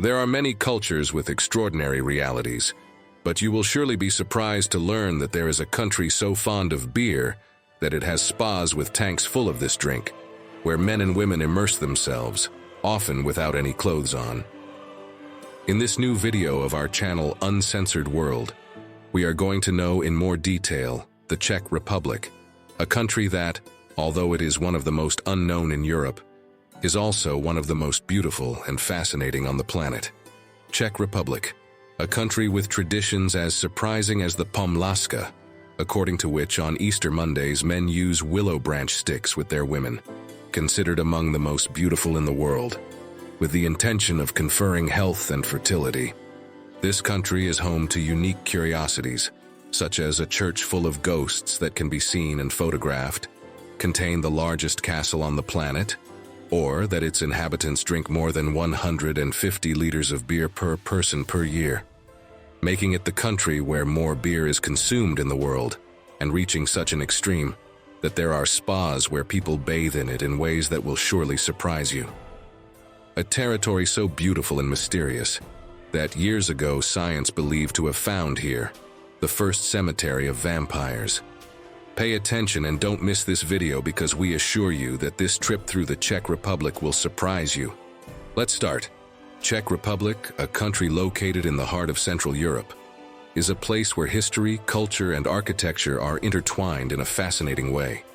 There are many cultures with extraordinary realities, but you will surely be surprised to learn that there is a country so fond of beer that it has spas with tanks full of this drink, where men and women immerse themselves, often without any clothes on. In this new video of our channel Uncensored World, we are going to know in more detail the Czech Republic, a country that, although it is one of the most unknown in Europe, is also one of the most beautiful and fascinating on the planet. Czech Republic, a country with traditions as surprising as the Pomlázka, according to which on Easter Mondays men use willow branch sticks with their women, considered among the most beautiful in the world, with the intention of conferring health and fertility. This country is home to unique curiosities, such as a church full of ghosts that can be seen and photographed, contain the largest castle on the planet, or that its inhabitants drink more than 150 liters of beer per person per year, making it the country where more beer is consumed in the world, and reaching such an extreme that there are spas where people bathe in it in ways that will surely surprise you. A territory so beautiful and mysterious that years ago science believed to have found here the first cemetery of vampires. Pay attention and don't miss this video because we assure you that this trip through the Czech Republic will surprise you. Let's start. Czech Republic, a country located in the heart of Central Europe, is a place where history, culture, and architecture are intertwined in a fascinating way.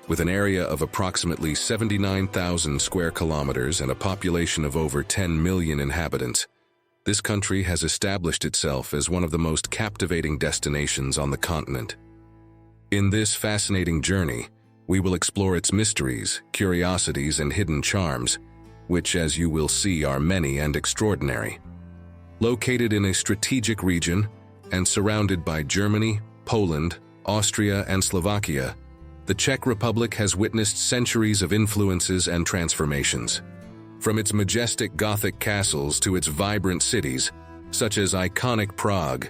With an area of approximately 79,000 square kilometers and a population of over 10 million inhabitants, this country has established itself as one of the most captivating destinations on the continent. In this fascinating journey, we will explore its mysteries, curiosities, and hidden charms, which, as you will see, are many and extraordinary. Located in a strategic region and surrounded by Germany, Poland, Austria, and Slovakia, the Czech Republic has witnessed centuries of influences and transformations. From its majestic Gothic castles to its vibrant cities, such as iconic Prague,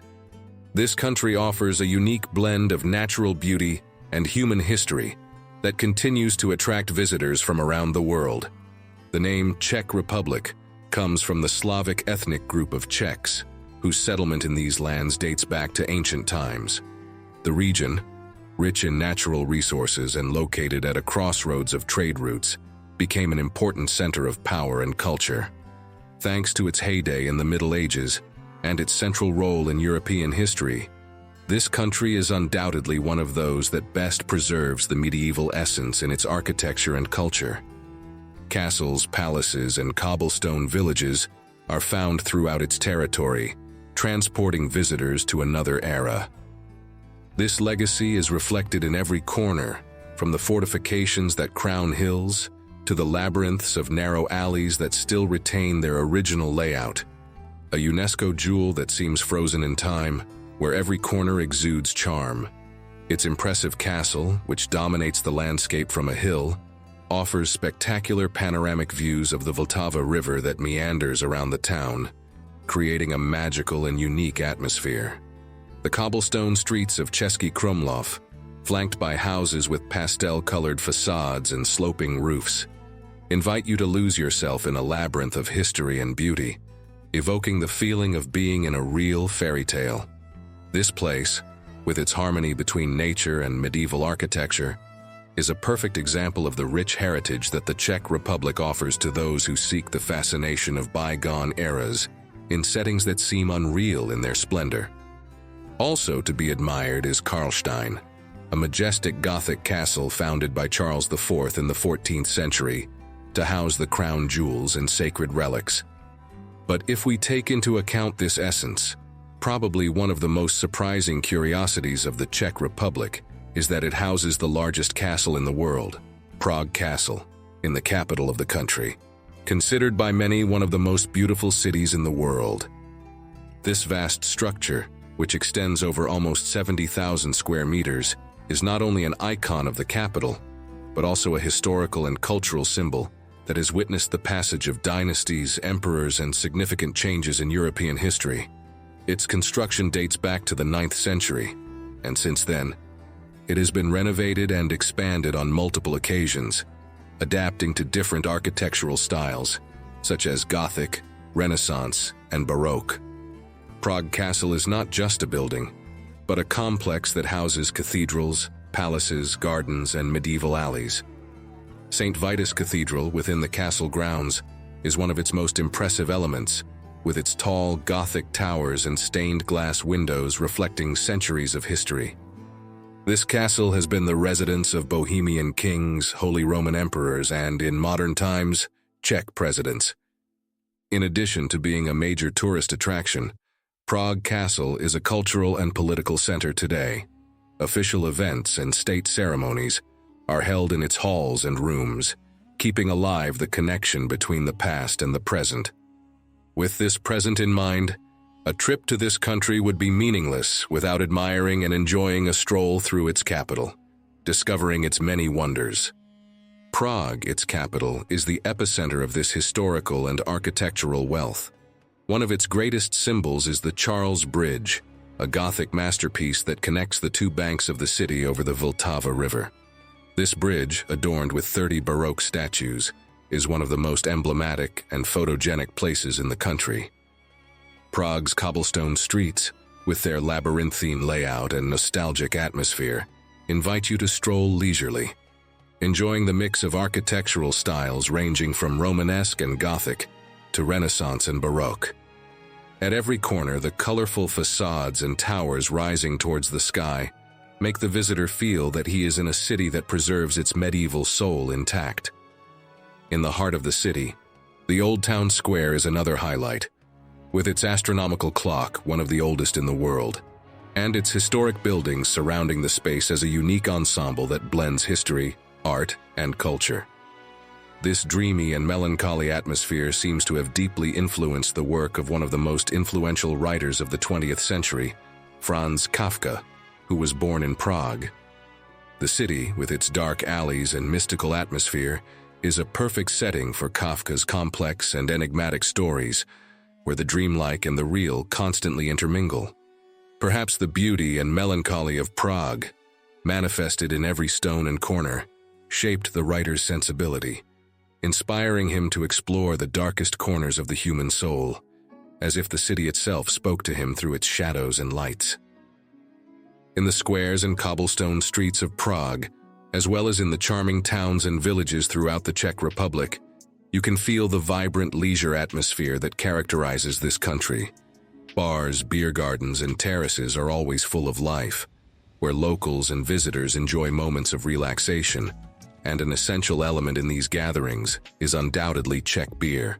this country offers a unique blend of natural beauty and human history that continues to attract visitors from around the world. The name Czech Republic comes from the Slavic ethnic group of Czechs, whose settlement in these lands dates back to ancient times. The region, rich in natural resources and located at a crossroads of trade routes, became an important center of power and culture. Thanks to its heyday in the Middle Ages and its central role in European history, this country is undoubtedly one of those that best preserves the medieval essence in its architecture and culture. Castles, palaces, and cobblestone villages are found throughout its territory, transporting visitors to another era. This legacy is reflected in every corner, from the fortifications that crown hills to the labyrinths of narrow alleys that still retain their original layout. A UNESCO jewel that seems frozen in time, where every corner exudes charm. Its impressive castle, which dominates the landscape from a hill, offers spectacular panoramic views of the Vltava River that meanders around the town, creating a magical and unique atmosphere. The cobblestone streets of Český Krumlov, flanked by houses with pastel-colored facades and sloping roofs, invite you to lose yourself in a labyrinth of history and beauty, evoking the feeling of being in a real fairy tale. This place, with its harmony between nature and medieval architecture, is a perfect example of the rich heritage that the Czech Republic offers to those who seek the fascination of bygone eras in settings that seem unreal in their splendor. Also to be admired is Karlstein, a majestic Gothic castle founded by Charles IV in the 14th century to house the crown jewels and sacred relics. But if we take into account this essence, probably one of the most surprising curiosities of the Czech Republic is that it houses the largest castle in the world, Prague Castle, in the capital of the country, considered by many one of the most beautiful cities in the world. This vast structure, which extends over almost 70,000 square meters, is not only an icon of the capital, but also a historical and cultural symbol that has witnessed the passage of dynasties, emperors, and significant changes in European history. Its construction dates back to the 9th century, and since then, it has been renovated and expanded on multiple occasions, adapting to different architectural styles, such as Gothic, Renaissance, and Baroque. Prague Castle is not just a building, but a complex that houses cathedrals, palaces, gardens, and medieval alleys. St. Vitus Cathedral within the castle grounds is one of its most impressive elements, with its tall Gothic towers and stained glass windows reflecting centuries of history. This castle has been the residence of Bohemian kings, Holy Roman emperors, and, in modern times, Czech presidents. In addition to being a major tourist attraction, Prague Castle is a cultural and political center today. Official events and state ceremonies are held in its halls and rooms, keeping alive the connection between the past and the present. With this present in mind, a trip to this country would be meaningless without admiring and enjoying a stroll through its capital, discovering its many wonders. Prague, its capital, is the epicenter of this historical and architectural wealth. One of its greatest symbols is the Charles Bridge, a Gothic masterpiece that connects the two banks of the city over the Vltava River. This bridge, adorned with 30 Baroque statues, is one of the most emblematic and photogenic places in the country. Prague's cobblestone streets, with their labyrinthine layout and nostalgic atmosphere, invite you to stroll leisurely, enjoying the mix of architectural styles ranging from Romanesque and Gothic to Renaissance and Baroque. At every corner, the colorful facades and towers rising towards the sky make the visitor feel that he is in a city that preserves its medieval soul intact. In the heart of the city, the Old Town Square is another highlight, with its astronomical clock, one of the oldest in the world, and its historic buildings surrounding the space as a unique ensemble that blends history, art, and culture. This dreamy and melancholy atmosphere seems to have deeply influenced the work of one of the most influential writers of the 20th century, Franz Kafka, who was born in Prague. The city, with its dark alleys and mystical atmosphere, is a perfect setting for Kafka's complex and enigmatic stories, where the dreamlike and the real constantly intermingle. Perhaps the beauty and melancholy of Prague, manifested in every stone and corner, shaped the writer's sensibility, inspiring him to explore the darkest corners of the human soul, as if the city itself spoke to him through its shadows and lights. In the squares and cobblestone streets of Prague, as well as in the charming towns and villages throughout the Czech Republic, you can feel the vibrant leisure atmosphere that characterizes this country. Bars, beer gardens, and terraces are always full of life, where locals and visitors enjoy moments of relaxation, and an essential element in these gatherings is undoubtedly Czech beer.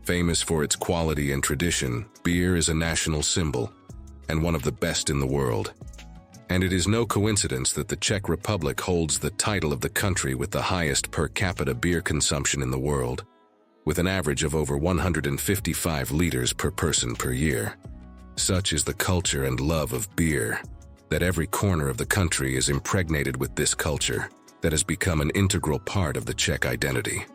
Famous for its quality and tradition, beer is a national symbol, and one of the best in the world. And it is no coincidence that the Czech Republic holds the title of the country with the highest per capita beer consumption in the world, with an average of over 155 liters per person per year. Such is the culture and love of beer, that every corner of the country is impregnated with this culture that has become an integral part of the Czech identity.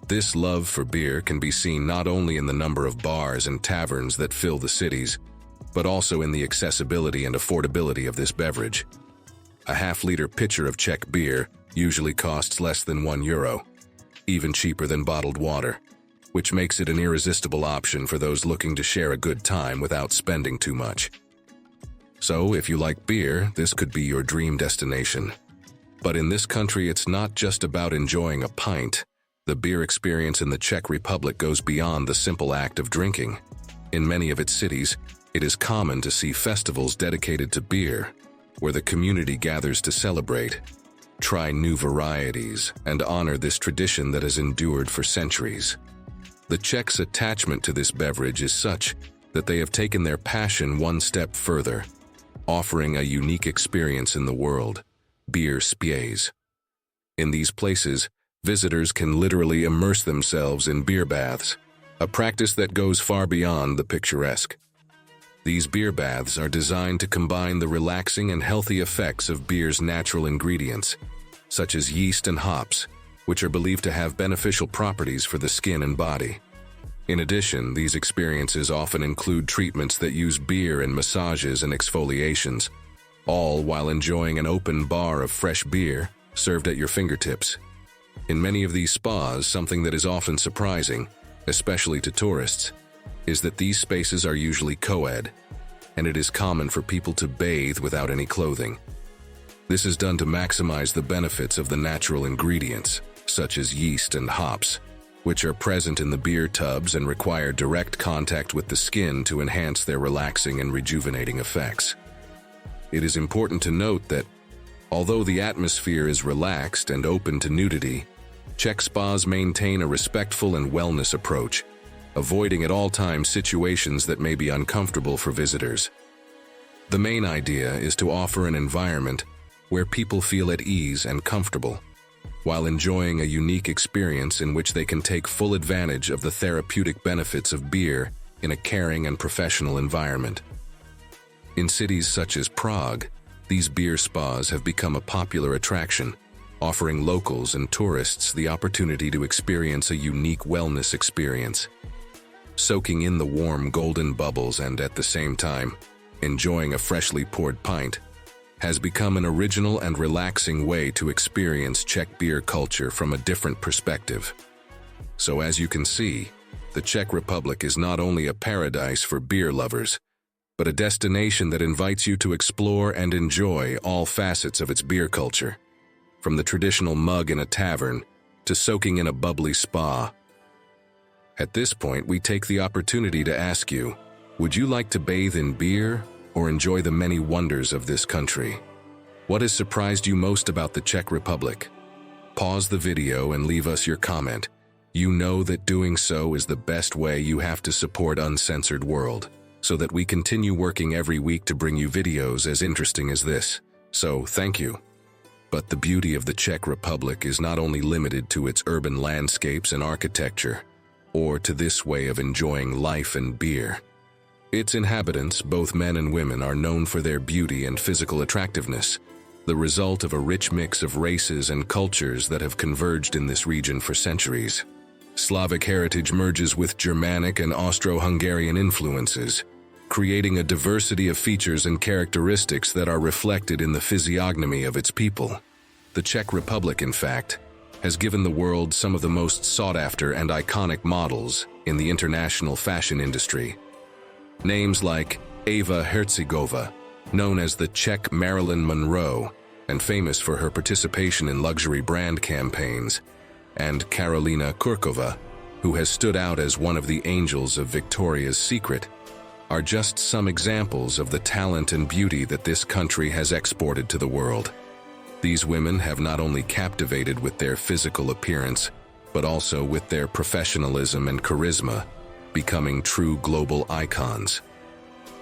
This love for beer can be seen not only in the number of bars and taverns that fill the cities, but also in the accessibility and affordability of this beverage. A half-liter pitcher of Czech beer usually costs less than €1, even cheaper than bottled water, which makes it an irresistible option for those looking to share a good time without spending too much. So, if you like beer, this could be your dream destination. But in this country, it's not just about enjoying a pint. The beer experience in the Czech Republic goes beyond the simple act of drinking. In many of its cities, it is common to see festivals dedicated to beer, where the community gathers to celebrate, try new varieties, and honor this tradition that has endured for centuries. The Czechs' attachment to this beverage is such that they have taken their passion one step further, offering a unique experience in the world: beer spas. In these places, visitors can literally immerse themselves in beer baths, a practice that goes far beyond the picturesque. These beer baths are designed to combine the relaxing and healthy effects of beer's natural ingredients, such as yeast and hops, which are believed to have beneficial properties for the skin and body. In addition, these experiences often include treatments that use beer in massages and exfoliations, all while enjoying an open bar of fresh beer served at your fingertips. In many of these spas, something that is often surprising, especially to tourists, is that these spaces are usually co-ed, and it is common for people to bathe without any clothing. This is done to maximize the benefits of the natural ingredients, such as yeast and hops, which are present in the beer tubs and require direct contact with the skin to enhance their relaxing and rejuvenating effects. It is important to note that, although the atmosphere is relaxed and open to nudity, Czech spas maintain a respectful and wellness approach, avoiding at all times situations that may be uncomfortable for visitors. The main idea is to offer an environment where people feel at ease and comfortable, while enjoying a unique experience in which they can take full advantage of the therapeutic benefits of beer in a caring and professional environment. In cities such as Prague, these beer spas have become a popular attraction, offering locals and tourists the opportunity to experience a unique wellness experience. Soaking in the warm golden bubbles and at the same time enjoying a freshly poured pint has become an original and relaxing way to experience Czech beer culture from a different perspective. So as you can see, the Czech Republic is not only a paradise for beer lovers, but a destination that invites you to explore and enjoy all facets of its beer culture, from the traditional mug in a tavern to soaking in a bubbly spa. At this point, we take the opportunity to ask you, would you like to bathe in beer or enjoy the many wonders of this country? What has surprised you most about the Czech Republic? Pause the video and leave us your comment. You know that doing so is the best way you have to support Uncensored World, so that we continue working every week to bring you videos as interesting as this. So, thank you. But the beauty of the Czech Republic is not only limited to its urban landscapes and architecture, or to this way of enjoying life and beer. Its inhabitants, both men and women, are known for their beauty and physical attractiveness, the result of a rich mix of races and cultures that have converged in this region for centuries. Slavic heritage merges with Germanic and Austro-Hungarian influences, creating a diversity of features and characteristics that are reflected in the physiognomy of its people. The Czech Republic, in fact, has given the world some of the most sought-after and iconic models in the international fashion industry. Names like Eva Herzigova, known as the Czech Marilyn Monroe and famous for her participation in luxury brand campaigns, and Karolina Kurkova, who has stood out as one of the angels of Victoria's Secret, are just some examples of the talent and beauty that this country has exported to the world. These women have not only captivated with their physical appearance, but also with their professionalism and charisma, becoming true global icons.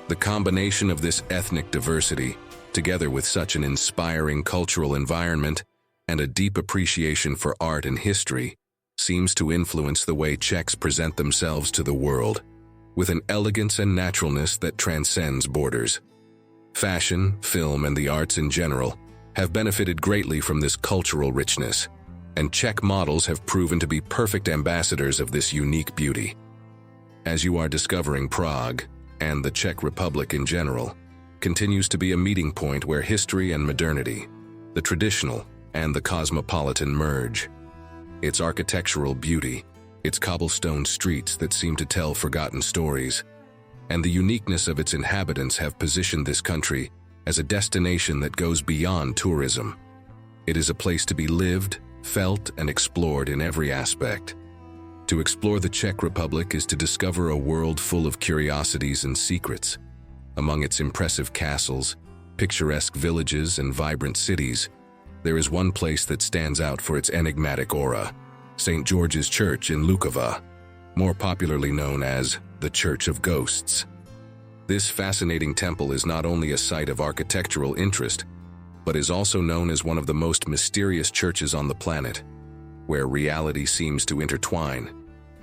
The combination of this ethnic diversity, together with such an inspiring cultural environment and a deep appreciation for art and history, seems to influence the way Czechs present themselves to the world, with an elegance and naturalness that transcends borders. Fashion, film, and the arts in general have benefited greatly from this cultural richness, and Czech models have proven to be perfect ambassadors of this unique beauty. As you are discovering, Prague, and the Czech Republic in general, continues to be a meeting point where history and modernity, the traditional and the cosmopolitan, merge. Its architectural beauty, its cobblestone streets that seem to tell forgotten stories, and the uniqueness of its inhabitants have positioned this country as a destination that goes beyond tourism. It is a place to be lived, felt, and explored in every aspect. To explore the Czech Republic is to discover a world full of curiosities and secrets. Among its impressive castles, picturesque villages, and vibrant cities, there is one place that stands out for its enigmatic aura: St. George's Church in Lukova, more popularly known as the Church of Ghosts. This fascinating temple is not only a site of architectural interest, but is also known as one of the most mysterious churches on the planet, where reality seems to intertwine,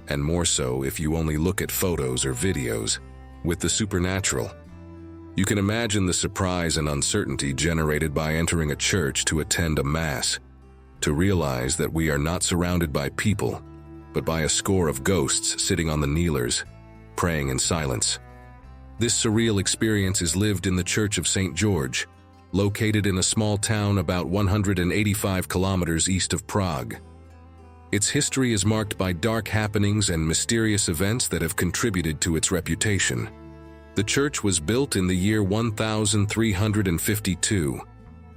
and more so if you only look at photos or videos, with the supernatural. You can imagine the surprise and uncertainty generated by entering a church to attend a mass, to realize that we are not surrounded by people, but by a score of ghosts sitting on the kneelers, praying in silence. This surreal experience is lived in the Church of St. George, located in a small town about 185 kilometers east of Prague. Its history is marked by dark happenings and mysterious events that have contributed to its reputation. The church was built in the year 1352,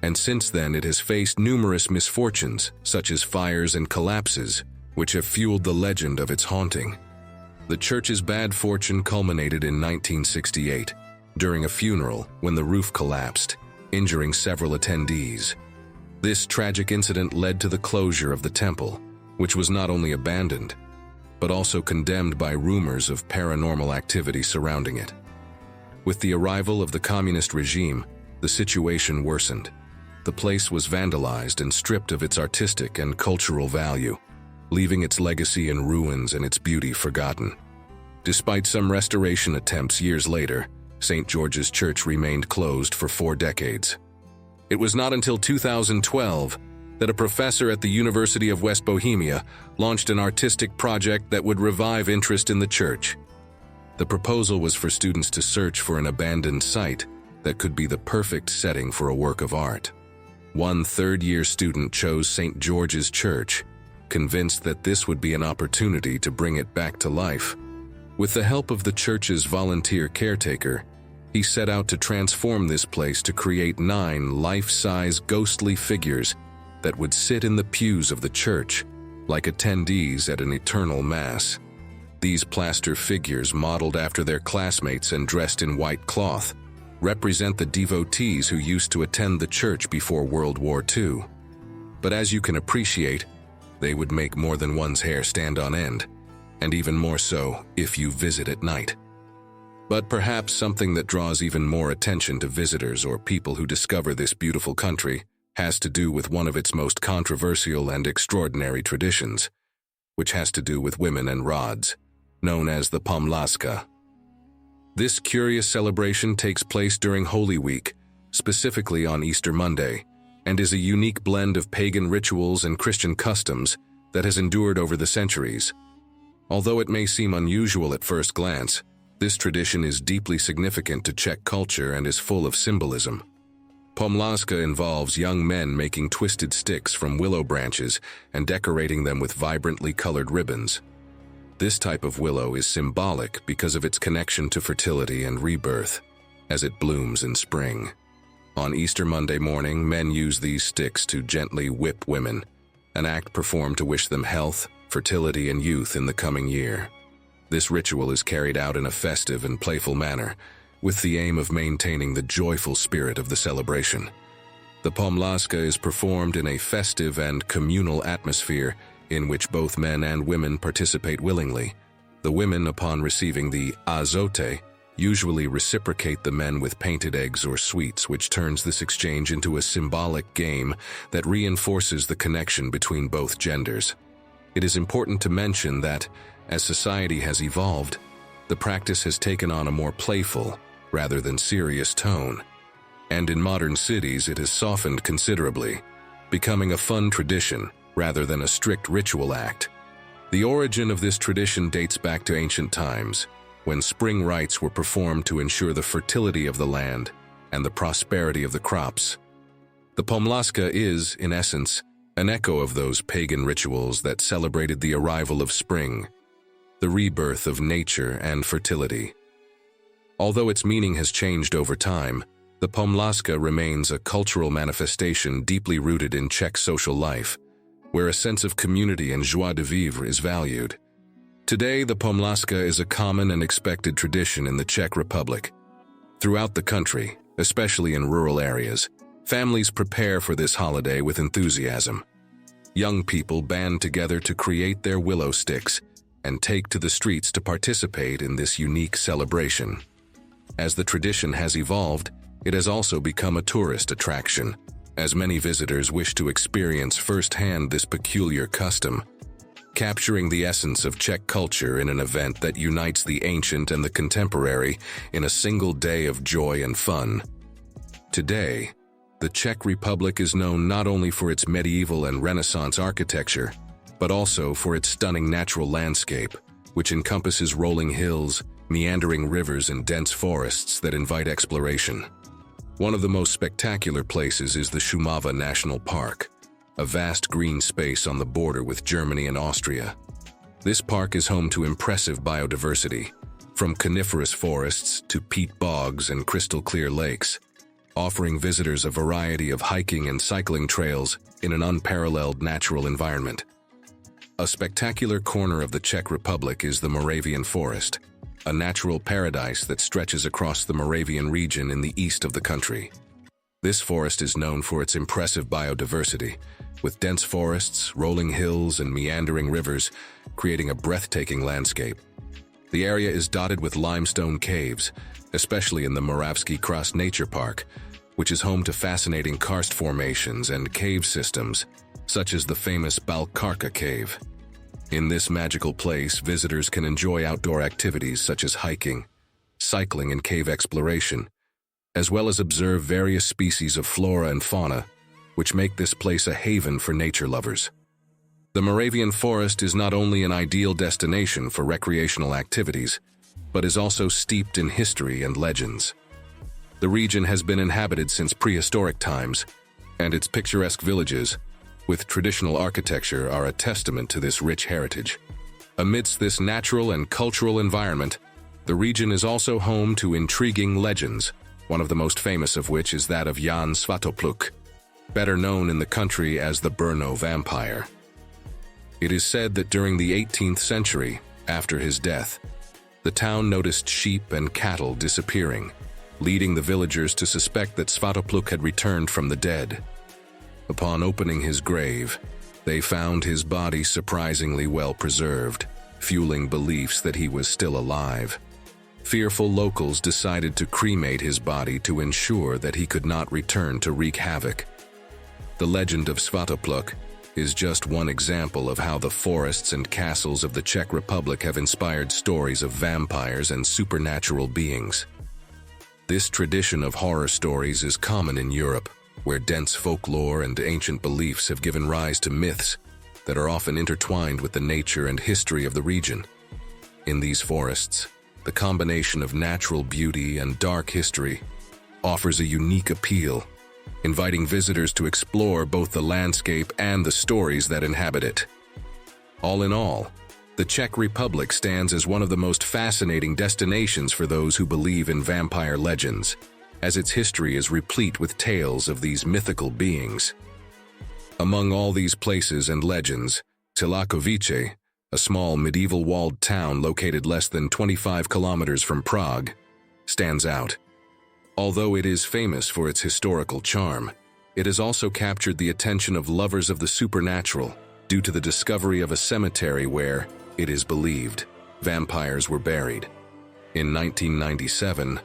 and since then it has faced numerous misfortunes, such as fires and collapses, which have fueled the legend of its haunting. The church's bad fortune culminated in 1968, during a funeral when the roof collapsed, injuring several attendees. This tragic incident led to the closure of the temple, which was not only abandoned, but also condemned by rumors of paranormal activity surrounding it. With the arrival of the communist regime, the situation worsened. The place was vandalized and stripped of its artistic and cultural value, leaving its legacy in ruins and its beauty forgotten. Despite some restoration attempts years later, St. George's Church remained closed for 4 decades. It was not until 2012 that a professor at the University of West Bohemia launched an artistic project that would revive interest in the church. The proposal was for students to search for an abandoned site that could be the perfect setting for a work of art. One third-year student chose St. George's Church, convinced that this would be an opportunity to bring it back to life. With the help of the church's volunteer caretaker, he set out to transform this place to create 9 life-size ghostly figures that would sit in the pews of the church, like attendees at an eternal mass. These plaster figures, modeled after their classmates and dressed in white cloth, represent the devotees who used to attend the church before World War II. But as you can appreciate, they would make more than one's hair stand on end, and even more so if you visit at night. But perhaps something that draws even more attention to visitors or people who discover this beautiful country has to do with one of its most controversial and extraordinary traditions, which has to do with women and rods, known as the Pomlázka. This curious celebration takes place during Holy Week, specifically on Easter Monday, and is a unique blend of pagan rituals and Christian customs that has endured over the centuries. Although it may seem unusual at first glance, this tradition is deeply significant to Czech culture and is full of symbolism. Pomlázka involves young men making twisted sticks from willow branches and decorating them with vibrantly colored ribbons. This type of willow is symbolic because of its connection to fertility and rebirth, as it blooms in spring. On Easter Monday morning, men use these sticks to gently whip women, an act performed to wish them health, fertility, and youth in the coming year. This ritual is carried out in a festive and playful manner, with the aim of maintaining the joyful spirit of the celebration. The Pomlázka is performed in a festive and communal atmosphere in which both men and women participate willingly. The women, upon receiving the azote, usually reciprocate the men with painted eggs or sweets, which turns this exchange into a symbolic game that reinforces the connection between both genders. It is important to mention that, as society has evolved, the practice has taken on a more playful, rather than serious tone. And in modern cities, it has softened considerably, becoming a fun tradition rather than a strict ritual act. The origin of this tradition dates back to ancient times, when spring rites were performed to ensure the fertility of the land and the prosperity of the crops. The Pomlázka is, in essence, an echo of those pagan rituals that celebrated the arrival of spring, the rebirth of nature and fertility. Although its meaning has changed over time, the Pomlázka remains a cultural manifestation deeply rooted in Czech social life, where a sense of community and joie de vivre is valued. Today, the Pomlázka is a common and expected tradition in the Czech Republic. Throughout the country, especially in rural areas, families prepare for this holiday with enthusiasm. Young people band together to create their willow sticks and take to the streets to participate in this unique celebration. As the tradition has evolved, it has also become a tourist attraction, as many visitors wish to experience firsthand this peculiar custom, capturing the essence of Czech culture in an event that unites the ancient and the contemporary in a single day of joy and fun. Today, the Czech Republic is known not only for its medieval and Renaissance architecture, but also for its stunning natural landscape, which encompasses rolling hills, meandering rivers, and dense forests that invite exploration. One of the most spectacular places is the Šumava National Park, a vast green space on the border with Germany and Austria. This park is home to impressive biodiversity, from coniferous forests to peat bogs and crystal-clear lakes, offering visitors a variety of hiking and cycling trails in an unparalleled natural environment. A spectacular corner of the Czech Republic is the Moravian Forest, a natural paradise that stretches across the Moravian region in the east of the country. This forest is known for its impressive biodiversity, with dense forests, rolling hills, and meandering rivers, creating a breathtaking landscape. The area is dotted with limestone caves, especially in the Moravský Kras Nature Park, which is home to fascinating karst formations and cave systems, such as the famous Balkarka Cave. In this magical place, visitors can enjoy outdoor activities such as hiking, cycling, and cave exploration, as well as observe various species of flora and fauna, which make this place a haven for nature lovers. The Moravian Forest is not only an ideal destination for recreational activities, but is also steeped in history and legends. The region has been inhabited since prehistoric times, and its picturesque villages, with traditional architecture, are a testament to this rich heritage. Amidst this natural and cultural environment, the region is also home to intriguing legends, one of the most famous of which is that of Jan Svatopluk, better known in the country as the Brno vampire. It is said that during the 18th century, after his death, the town noticed sheep and cattle disappearing, leading the villagers to suspect that Svatopluk had returned from the dead. Upon opening his grave, they found his body surprisingly well preserved, fueling beliefs that he was still alive. Fearful locals decided to cremate his body to ensure that he could not return to wreak havoc. The legend of Svatopluk is just one example of how the forests and castles of the Czech Republic have inspired stories of vampires and supernatural beings. This tradition of horror stories is common in Europe, where dense folklore and ancient beliefs have given rise to myths that are often intertwined with the nature and history of the region. In these forests, the combination of natural beauty and dark history offers a unique appeal, inviting visitors to explore both the landscape and the stories that inhabit it. All in all, the Czech Republic stands as one of the most fascinating destinations for those who believe in vampire legends, as its history is replete with tales of these mythical beings. Among all these places and legends, Čelakovice, a small medieval walled town located less than 25 kilometers from Prague, stands out. Although it is famous for its historical charm, it has also captured the attention of lovers of the supernatural due to the discovery of a cemetery where, it is believed, vampires were buried. In 1997,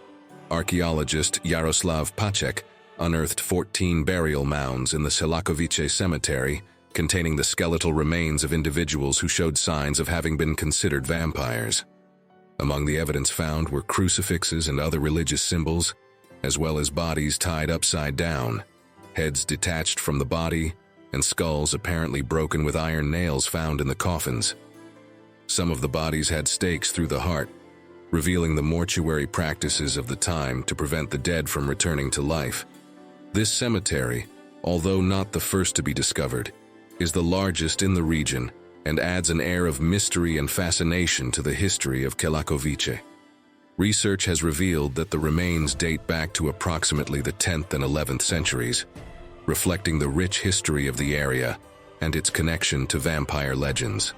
archaeologist Jaroslav Pacek unearthed 14 burial mounds in the Čelakovice cemetery containing the skeletal remains of individuals who showed signs of having been considered vampires. Among the evidence found were crucifixes and other religious symbols, as well as bodies tied upside down, heads detached from the body, and skulls apparently broken with iron nails found in the coffins. Some of the bodies had stakes through the heart, revealing the mortuary practices of the time to prevent the dead from returning to life. This cemetery, although not the first to be discovered, is the largest in the region and adds an air of mystery and fascination to the history of Čelakovice. Research has revealed that the remains date back to approximately the 10th and 11th centuries, reflecting the rich history of the area and its connection to vampire legends.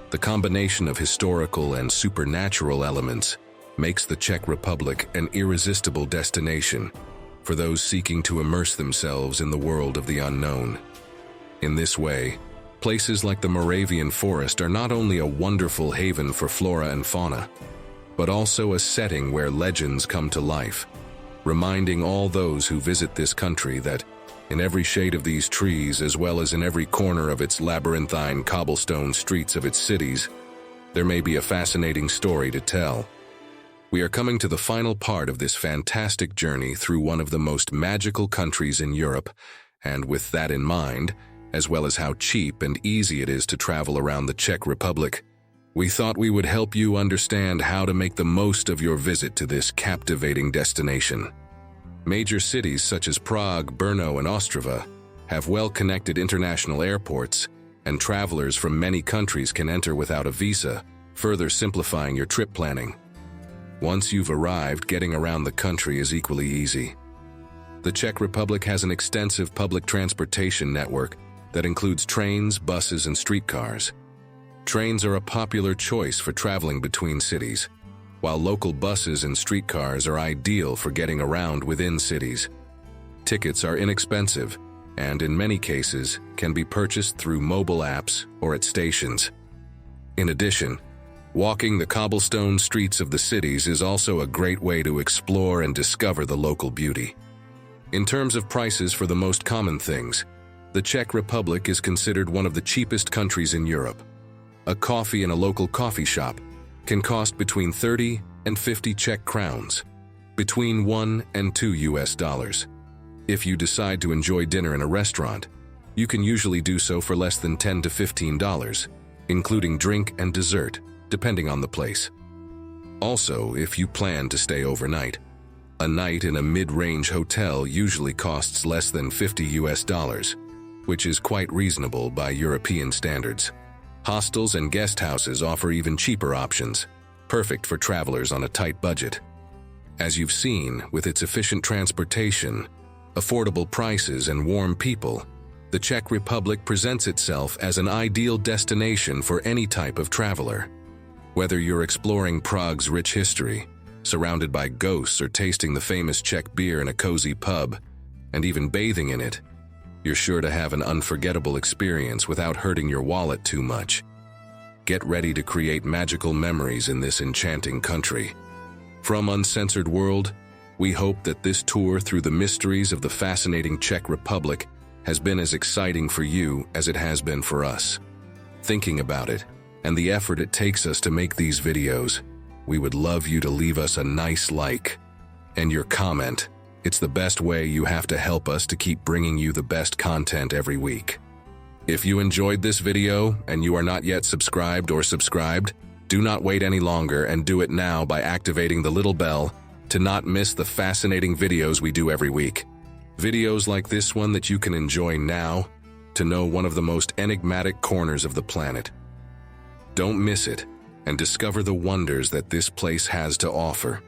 The combination of historical and supernatural elements makes the Czech Republic an irresistible destination for those seeking to immerse themselves in the world of the unknown. In this way, places like the Moravian Forest are not only a wonderful haven for flora and fauna, but also a setting where legends come to life, reminding all those who visit this country that in every shade of these trees, as well as in every corner of its labyrinthine cobblestone streets of its cities, there may be a fascinating story to tell. We are coming to the final part of this fantastic journey through one of the most magical countries in Europe, and with that in mind, as well as how cheap and easy it is to travel around the Czech Republic, we thought we would help you understand how to make the most of your visit to this captivating destination. Major cities such as Prague, Brno, and Ostrava have well-connected international airports, and travelers from many countries can enter without a visa, further simplifying your trip planning. Once you've arrived, getting around the country is equally easy. The Czech Republic has an extensive public transportation network that includes trains, buses, and streetcars. Trains are a popular choice for traveling between cities, while local buses and streetcars are ideal for getting around within cities. Tickets are inexpensive and, in many cases, can be purchased through mobile apps or at stations. In addition, walking the cobblestone streets of the cities is also a great way to explore and discover the local beauty. In terms of prices for the most common things, the Czech Republic is considered one of the cheapest countries in Europe. A coffee in a local coffee shop can cost between 30 and 50 Czech crowns, between $1 and $2. If you decide to enjoy dinner in a restaurant, you can usually do so for less than $10 to $15, including drink and dessert, depending on the place. Also, if you plan to stay overnight, a night in a mid-range hotel usually costs less than $50, which is quite reasonable by European standards. Hostels and guest houses offer even cheaper options, perfect for travelers on a tight budget. As you've seen, with its efficient transportation, affordable prices, and warm people, the Czech Republic presents itself as an ideal destination for any type of traveler. Whether you're exploring Prague's rich history, surrounded by ghosts, or tasting the famous Czech beer in a cozy pub, and even bathing in it, you're sure to have an unforgettable experience without hurting your wallet too much. Get ready to create magical memories in this enchanting country. From Uncensored World, we hope that this tour through the mysteries of the fascinating Czech Republic has been as exciting for you as it has been for us. Thinking about it, and the effort it takes us to make these videos, we would love you to leave us a nice like and your comment. It's the best way you have to help us to keep bringing you the best content every week. If you enjoyed this video and you are not yet subscribed, do not wait any longer and do it now by activating the little bell to not miss the fascinating videos we do every week. Videos like this one that you can enjoy now to know one of the most enigmatic corners of the planet. Don't miss it and discover the wonders that this place has to offer.